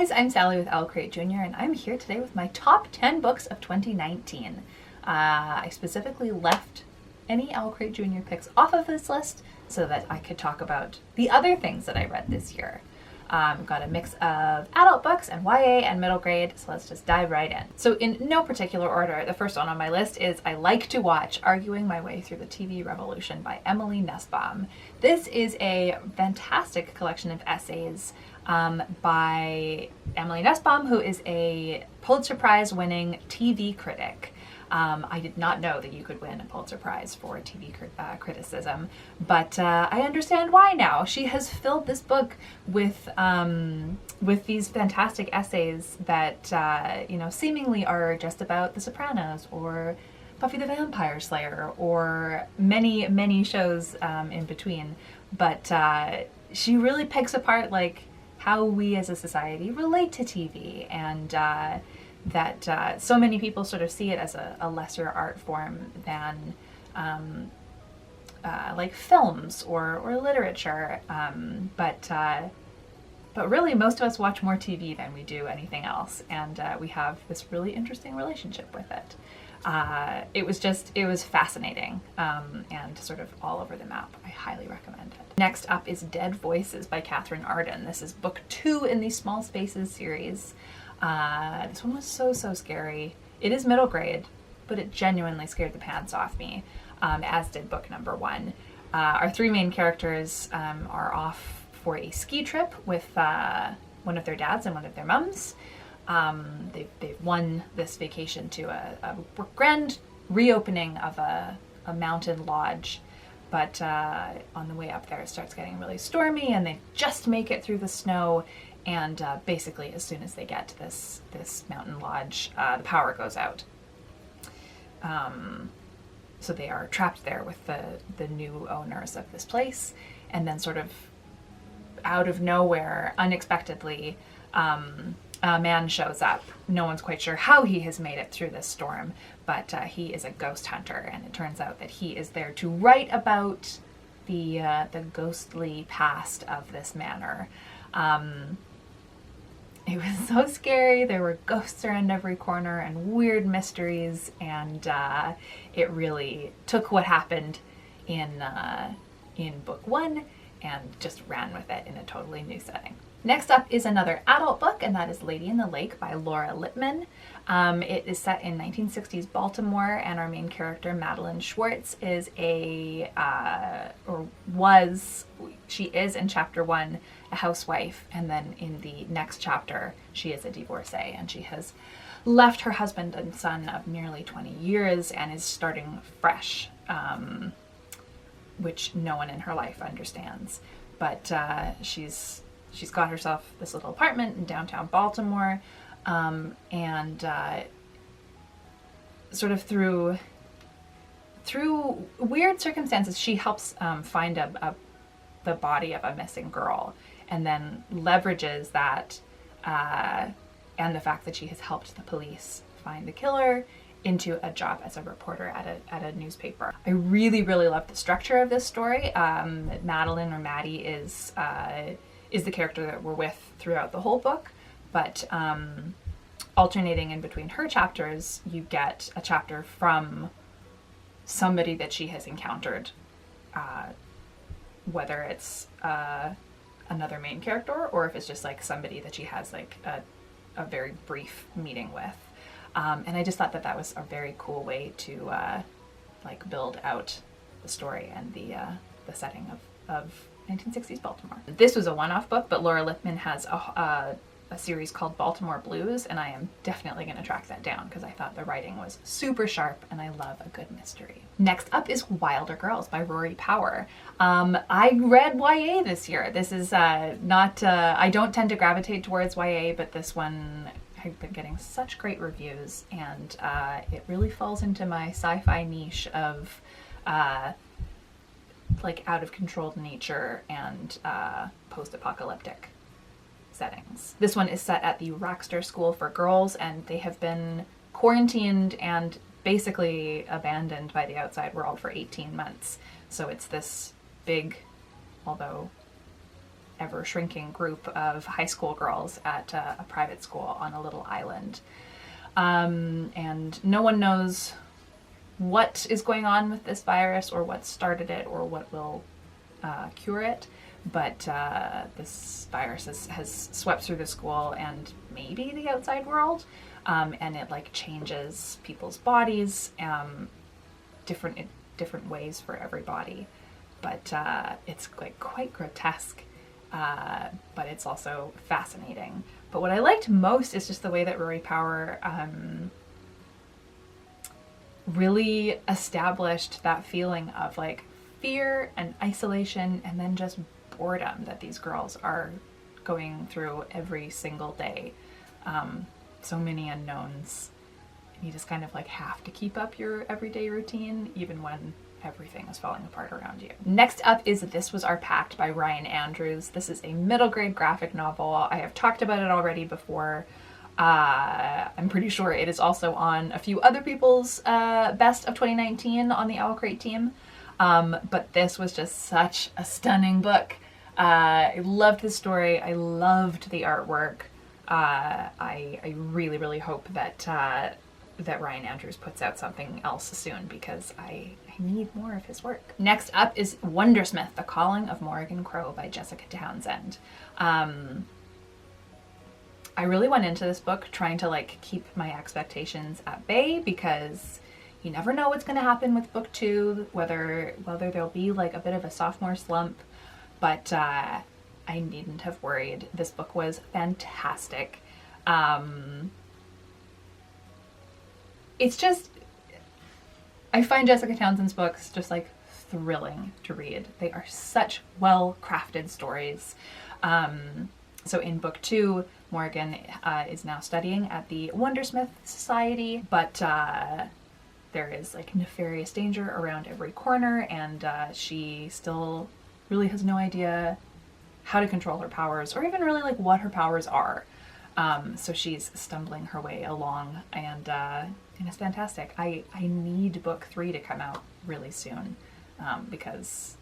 guys, I'm Sally with OwlCrate Jr. and I'm here today with my top 10 books of 2019. I specifically left any OwlCrate Jr. picks off of this list so that I could talk about the other things that I read this year. Got a mix of adult books and YA and middle grade, so let's just dive right in. So in no particular order, the first one on my list is I Like to Watch, Arguing My Way Through the TV Revolution by Emily Nussbaum. This is a fantastic collection of essays by Emily Nussbaum, who is a Pulitzer Prize winning TV critic. I did not know that you could win a Pulitzer Prize for TV criticism, but I understand why now. She has filled this book with these fantastic essays that seemingly are just about The Sopranos or Buffy the Vampire Slayer or many, many shows in between. But she really picks apart like how we as a society relate to TV, and that so many people sort of see it as a lesser art form than like films or literature, but really most of us watch more TV than we do anything else, and we have this really interesting relationship with it. It was fascinating and sort of all over the map. I highly recommend it. Next up is Dead Voices by Katherine Arden. This is book 2 in the Small Spaces series. This one was so scary. It is middle grade, but it genuinely scared the pants off me, as did book number 1. Our 3 main characters are off for a ski trip with one of their dads and one of their mums. They've won this vacation to a grand reopening of a mountain lodge, but on the way up there it starts getting really stormy and they just make it through the snow, and basically as soon as they get to this mountain lodge, the power goes out. So they are trapped there with the new owners of this place, and then sort of out of nowhere, unexpectedly, a man shows up. No one's quite sure how he has made it through this storm, but he is a ghost hunter, and it turns out that he is there to write about the ghostly past of this manor. It was so scary. There were ghosts around every corner and weird mysteries, and it really took what happened in book 1 and just ran with it in a totally new setting. Next up is another adult book, and that is Lady in the Lake by Laura Lippman. It is set in 1960s Baltimore, and our main character, Madeline Schwartz, is she is in chapter 1 a housewife, and then in the next chapter she is a divorcee, and she has left her husband and son of nearly 20 years and is starting fresh, which no one in her life understands. But she's got herself this little apartment in downtown Baltimore, and sort of through weird circumstances, she helps find the body of a missing girl, and then leverages that and the fact that she has helped the police find the killer into a job as a reporter at a newspaper. I really love the structure of this story. Madeline, or Maddie, is the character that we're with throughout the whole book, but alternating in between her chapters, you get a chapter from somebody that she has encountered, whether it's another main character or if it's just like somebody that she has like a very brief meeting with. And I just thought that was a very cool way to like build out the story and the setting of 1960s Baltimore. This was a one-off book, but Laura Lippman has a series called Baltimore Blues, and I am definitely going to track that down because I thought the writing was super sharp and I love a good mystery. Next up is Wilder Girls by Rory Power. I read YA this year. This is not, I don't tend to gravitate towards YA, but this one I've been getting such great reviews, and it really falls into my sci-fi niche of like out of control nature and post-apocalyptic settings. This one is set at the Raxter School for Girls, and they have been quarantined and basically abandoned by the outside world for 18 months. So it's this big, although ever shrinking group of high school girls at a private school on a little island. And no one knows what is going on with this virus or what started it or what will cure it. But this virus has swept through the school and maybe the outside world. And it like changes people's bodies, different ways for everybody. But it's like quite grotesque, but it's also fascinating. But what I liked most is just the way that Rory Power really established that feeling of like fear and isolation and then just boredom that these girls are going through every single day. So many unknowns. And you just kind of like have to keep up your everyday routine even when everything is falling apart around you. Next up is This Was Our Pact by Ryan Andrews. This is a middle grade graphic novel. I have talked about it already before. I'm pretty sure it is also on a few other people's best of 2019 on the OwlCrate team. But this was just such a stunning book. I loved the story. I loved the artwork. I really, really hope that that Ryan Andrews puts out something else soon because I need more of his work. Next up is Wundersmith, The Calling of Morrigan Crow by Jessica Townsend. I really went into this book trying to like keep my expectations at bay because you never know what's going to happen with book 2, whether there'll be like a bit of a sophomore slump, but I needn't have worried. This book was fantastic. It's just, I find Jessica Townsend's books just like thrilling to read. They are such well-crafted stories. So in book 2, Morrigan is now studying at the Wundersmith Society, but there is like nefarious danger around every corner, and she still really has no idea how to control her powers or even really like what her powers are. So she's stumbling her way along, and it's fantastic. I need book 3 to come out really soon because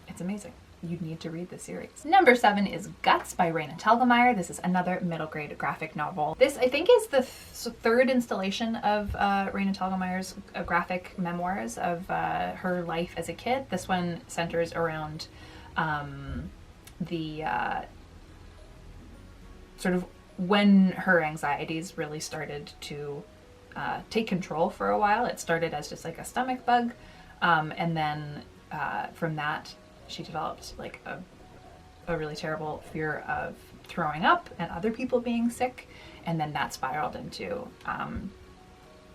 it's amazing. You need to read the series. Number 7 is Guts by Raina Telgemeier. This is another middle grade graphic novel. This, I think, is the third installation of Raina Telgemeier's graphic memoirs of her life as a kid. This one centers around the sort of when her anxieties really started to take control for a while. It started as just like a stomach bug, and then from that she developed like a really terrible fear of throwing up and other people being sick, and then that spiraled into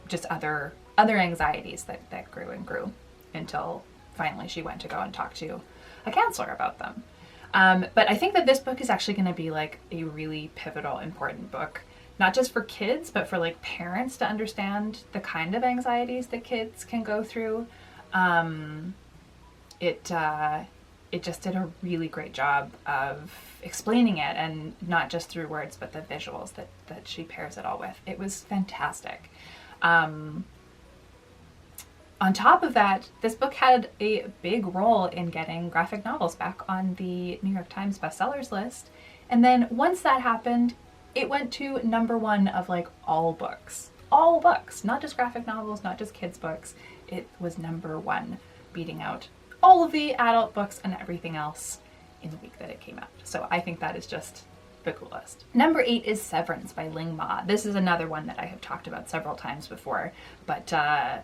just other anxieties that grew and grew until finally she went to go and talk to a counselor about them. But I think that this book is actually going to be like a really pivotal, important book, not just for kids, but for like parents to understand the kind of anxieties that kids can go through. It just did a really great job of explaining it, and not just through words, but the visuals that she pairs it all with. It was fantastic. On top of that, this book had a big role in getting graphic novels back on the New York Times bestsellers list. And then once that happened, it went to number 1 of like all books, not just graphic novels, not just kids books. It was number 1, beating out all of the adult books and everything else in the week that it came out. So I think that is just the coolest. Number 8 is Severance by Ling Ma. This is another one that I have talked about several times before, but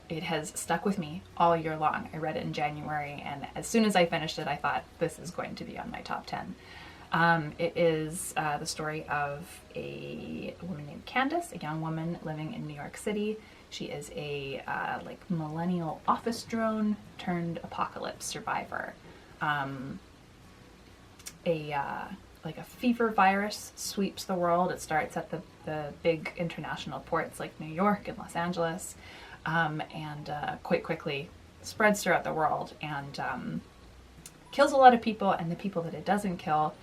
it has stuck with me all year long. I read it in January, and as soon as I finished it, I thought this is going to be on my top 10. It is the story of a woman named Candace, a young woman living in New York City. She is a like millennial office drone turned apocalypse survivor. Like a fever virus sweeps the world. It starts at the big international ports like New York and Los Angeles, and quite quickly spreads throughout the world and kills a lot of people. And the people that it doesn't kill,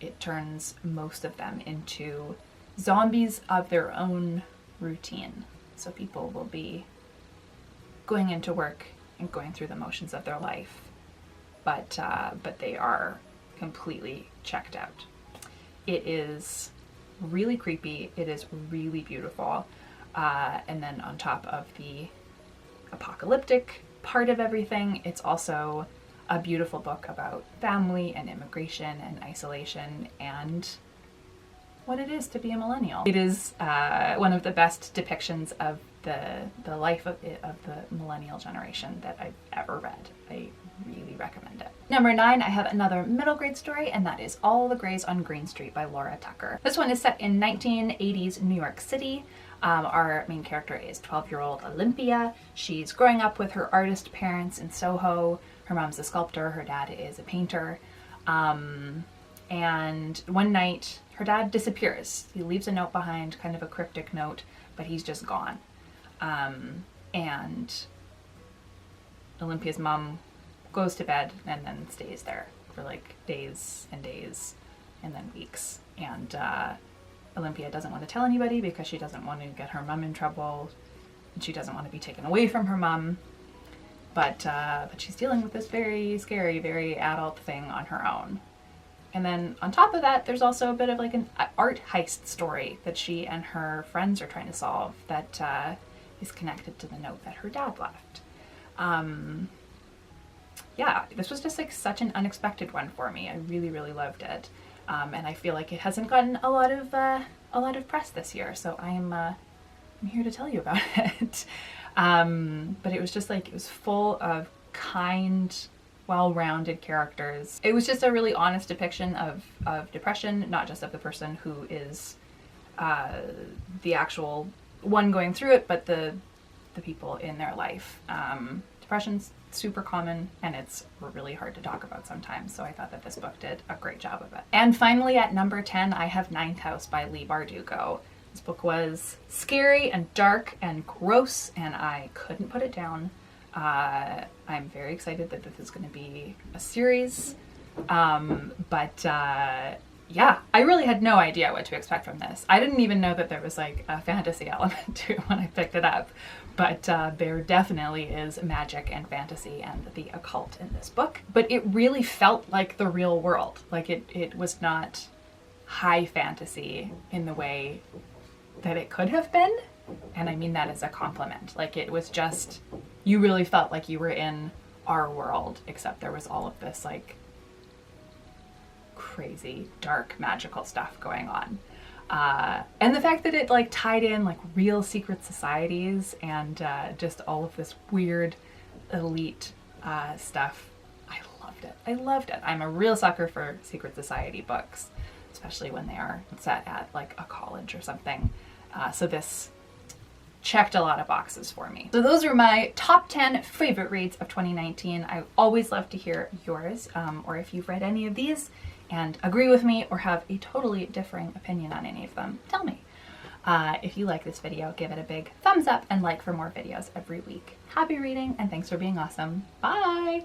it turns most of them into zombies of their own routine. So people will be going into work and going through the motions of their life, but they are completely checked out. It is really creepy. It is really beautiful. And then on top of the apocalyptic part of everything, it's also a beautiful book about family and immigration and isolation and what it is to be a millennial. It is one of the best depictions of the life of the millennial generation that I've ever read. I really recommend it. Number 9, I have another middle grade story, and that is All the Greys on Green Street by Laura Tucker. This one is set in 1980s New York City. Our main character is 12-year-old Olympia. She's growing up with her artist parents in Soho. Her mom's a sculptor, her dad is a painter. And one night, her dad disappears. He leaves a note behind, kind of a cryptic note, but he's just gone. And Olympia's mom goes to bed and then stays there for like days and days and then weeks. And Olympia doesn't want to tell anybody because she doesn't want to get her mom in trouble. And she doesn't want to be taken away from her mom. But she's dealing with this very scary, very adult thing on her own. And then on top of that, there's also a bit of like an art heist story that she and her friends are trying to solve that is connected to the note that her dad left. Yeah, this was just like such an unexpected one for me. I really, really loved it. And I feel like it hasn't gotten a lot of press this year, so I'm here to tell you about it. But it was just like, it was full of kind, well-rounded characters. It was just a really honest depiction of depression, not just of the person who is the actual one going through it, but the people in their life. Depression's super common and it's really hard to talk about sometimes, so I thought that this book did a great job of it. And finally at number 10, I have Ninth House by Leigh Bardugo. This book was scary and dark and gross, and I couldn't put it down. I'm very excited that this is going to be a series, yeah, I really had no idea what to expect from this. I didn't even know that there was like a fantasy element to it when I picked it up, but there definitely is magic and fantasy and the occult in this book. But it really felt like the real world. Like it was not high fantasy in the way that it could have been, and I mean that as a compliment. Like it was just, you really felt like you were in our world, except there was all of this like crazy, dark, magical stuff going on. And the fact that it like tied in like real secret societies and just all of this weird elite stuff. I loved it. I loved it. I'm a real sucker for secret society books, especially when they are set at like a college or something. So this checked a lot of boxes for me. So those are my top 10 favorite reads of 2019. I always love to hear yours, or if you've read any of these and agree with me or have a totally differing opinion on any of them, tell me. If you like this video, give it a big thumbs up and like for more videos every week. Happy reading and thanks for being awesome. Bye!